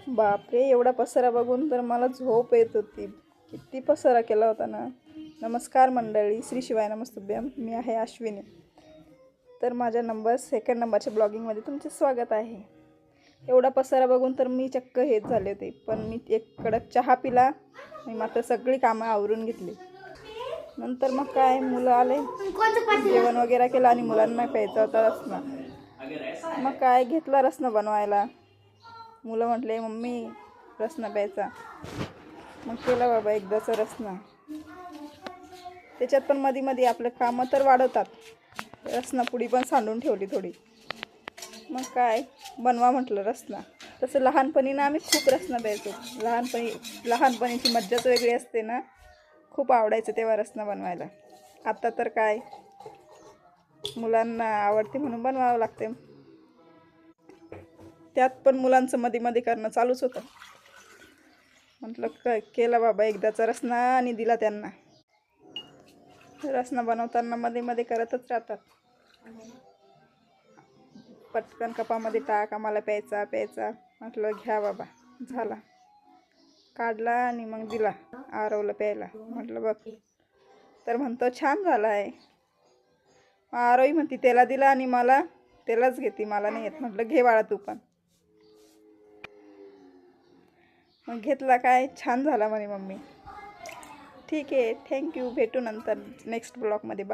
बापरे, एवढा पसारा बघून तर मला झोप येत होती. किती पसारा केला होता ना. नमस्कार मंडळी, श्री शिवाय नमस्तुभ्यम. मी आहे अश्विनी. तर माझ्या सेकंड नंबरच्या ब्लॉगिंगमध्ये तुमचे स्वागत आहे. एवढा पसारा बघून तर मी चक्क हेच झाले होते. पण मी एक कडक चहा पिला. मी मात्र सगळी कामं आवरून घेतली. नंतर मग काय, मुलं आले, जेवण वगैरे केलं आणि मुलांना प्यायचा होता रसना. मग काय घेतला रसना बनवायला. मुलं म्हटले मम्मी रसना प्यायचा. मग केला बाबा एकदाचा रसना. त्याच्यात पण मध्ये आपलं कामं तर वाढवतात. रसना पुडी पण सांडून ठेवली थोडी. मग काय बनवा म्हटलं रसना. तसं लहानपणी ना आम्ही खूप रसना प्यायचो. लहानपणीची मज्जाच वेगळी असते ना. खूप आवडायचं तेव्हा रसना बनवायला. आता तर काय, मुलांना आवडते म्हणून बनवावं लागते. त्यात पण मुलांचं मध्ये करणं चालूच होतं. म्हटलं केला बाबा एकदाचा रसना आणि दिला त्यांना. रसना बनवताना मध्ये करतच राहतात. पटकन कपामध्ये टाक, आम्हाला प्यायचा. म्हटलं घ्या बाबा. झाला, काढला आणि मग दिला आरवला प्यायला. म्हटलं बघ, तर म्हणतो छान झाला आहे. आरवही म्हणती त्याला दिला आणि मला त्यालाच घेते, मला नाही येत. म्हटलं घे बाळा तू पण. मग घेतला, काय छान झाला म्हणे मम्मी. ठीक आहे, थँक्यू. भेटू नंतर नेक्स्ट ब्लॉगमध्ये.